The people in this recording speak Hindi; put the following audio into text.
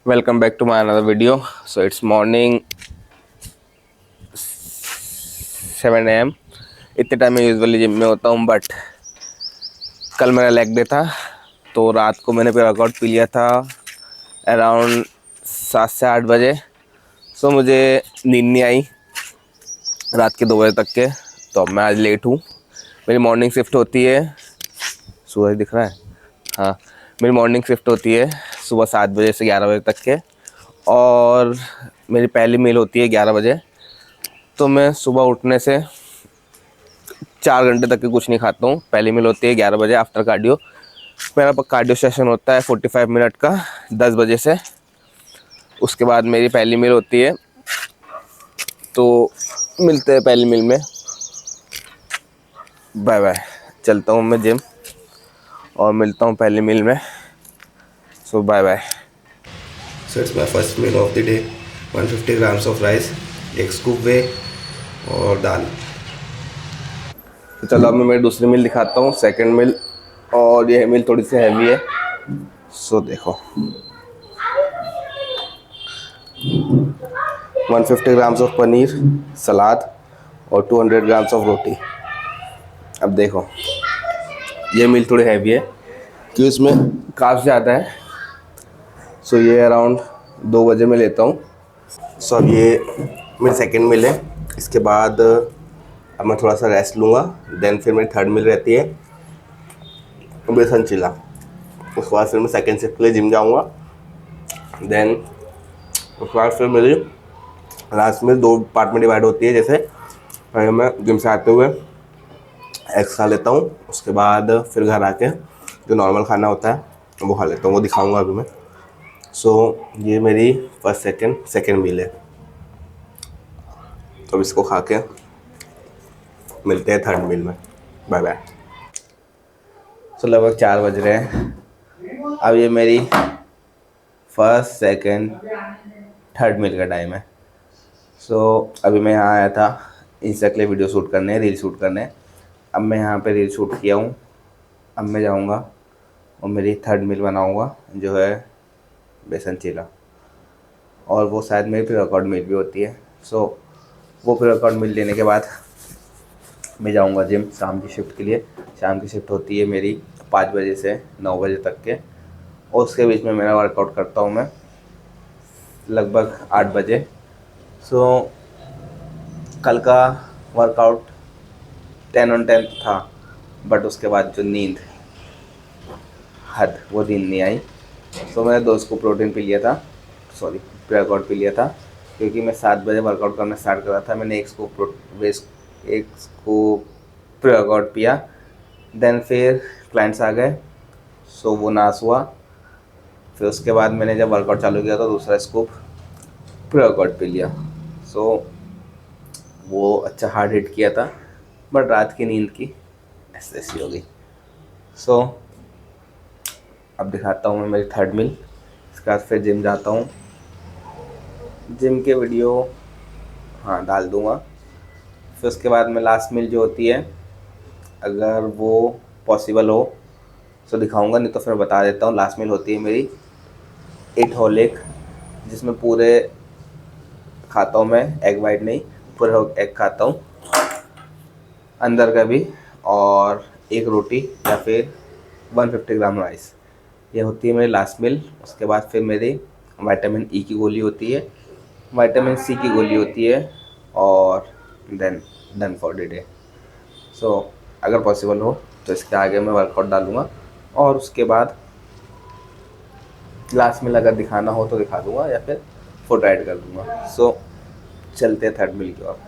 Welcome back to my another video. So it's morning 7 a.m. इतने टाइम में यूजुअली जिम में होता हूँ, बट कल मेरा लेग डे था तो रात को मैंने वर्कआउट पी लिया था अराउंड 7 से 8 बजे। सो मुझे नींद नहीं आई रात के 2 बजे तक के, तो अब मैं आज लेट हूँ। मेरी मॉर्निंग शिफ्ट होती है, सूरज दिख रहा है, हाँ, मेरी मॉर्निंग शिफ्ट होती है सुबह 7 बजे से 11 बजे तक के, और मेरी पहली मील होती है 11 बजे। तो मैं सुबह उठने से 4 घंटे तक के कुछ नहीं खाता हूँ। पहली मील होती है 11 बजे आफ्टर कार्डियो। मेरा कार्डियो सेशन होता है 45 मिनट का 10 बजे से। उसके बाद मेरी पहली मील होती है, तो मिलते हैं पहली मील में। बाय बाय, चलता हूँ मैं जिम और मिलता हूँ पहली मील में। So bye bye. So it's my first meal of the day. 150 grams of rice, एक स्कूप वे और दाल। तो चलो अब मैं मेरी दूसरी मील दिखाता हूँ, सेकंड मील, और यह मील थोड़ी सी हैवी है। सो देखो 150 ग्राम्स ऑफ पनीर, सलाद और 200 ग्राम्स ऑफ रोटी। अब देखो ये मील थोड़ी हैवी है क्योंकि इसमें काफ़ी ज़्यादा है। सो ये अराउंड 2 बजे मैं लेता हूँ। सो अब ये मेरी सेकंड मील है। इसके बाद अब मैं थोड़ा सा रेस्ट लूँगा, देन फिर मेरी थर्ड मील रहती है बेसन चिला। उसके बाद फिर मैं सेकंड शिफ्ट के लिए जिम जाऊँगा। देन उसके बाद फिर मेरी लास्ट में 2 पार्ट में डिवाइड होती है। जैसे पहले मैं जिम से आते हुए एग्स खा लेता हूँ, उसके बाद फिर घर आके जो नॉर्मल खाना होता है वो खा लेता हूँ, वो दिखाऊंगा अभी मैं। सो ये मेरी फर्स्ट सेकंड मील है। तो अब इसको खा के मिलते हैं थर्ड मील में। Bye bye. सो लगभग 4 बज रहे हैं। अब ये मेरी फर्स्ट सेकंड थर्ड मील का टाइम है। सो अभी मैं यहाँ आया था इंस्टा के लिए वीडियो शूट करने, रील शूट करने। अब मैं यहाँ पे रील शूट किया हूँ। अब मैं जाऊँगा और मेरी थर्ड मील बनाऊँगा जो है बेसन चीला, और वो शायद मेरी प्री वर्कआउट मील भी होती है। सो वो प्री वर्कआउट मील लेने के बाद मैं जाऊँगा जिम शाम की शिफ्ट के लिए। शाम की शिफ्ट होती है मेरी 5 बजे से 9 बजे तक के, और उसके बीच में मेरा वर्कआउट करता हूँ मैं लगभग 8 बजे। सो कल का वर्कआउट 10 on 10 था, बट उसके बाद जो नींद वो नींद नहीं आई। सो मैंने 2 स्कूप प्रोटीन पी लिया था, सॉरी प्री वर्कआउट पी लिया था, क्योंकि मैं 7 बजे वर्कआउट करना स्टार्ट कर रहा था। मैंने एक स्कूप प्री वर्कआउट पिया। देन फिर क्लाइंट्स आ गए, सो वो नाश हुआ। फिर उसके बाद मैंने जब वर्कआउट चालू किया तो दूसरा स्कूप प्री वर्कआउट पी लिया। सो वो अच्छा हार्ड हिट किया था, बट रात की नींद की ऐसी हो गई। सो अब दिखाता हूँ मैं मेरी थर्ड मील। इसके बाद फिर जिम जाता हूँ। जिम के वीडियो हाँ डाल दूँगा। फिर उसके बाद में लास्ट मील जो होती है, अगर वो पॉसिबल हो तो दिखाऊंगा, नहीं तो फिर बता देता हूँ। लास्ट मील होती है मेरी 8 होल एग, जिसमें पूरे खाता हूँ मैं, एग वाइट नहीं, पूरे एग खाता हूँ अंदर का भी, और एक रोटी या फिर 150 ग्राम राइस। ये होती है मेरी लास्ट मील। उसके बाद फिर मेरी विटामिन ई की गोली होती है, विटामिन सी की गोली होती है, और then done for the day. So अगर पॉसिबल हो तो इसके आगे मैं वर्कआउट डालूँगा, और उसके बाद लास्ट मील अगर दिखाना हो तो दिखा दूँगा या फिर फोटो ऐड कर दूँगा। सो चलते हैं थर्ड मील की ओर।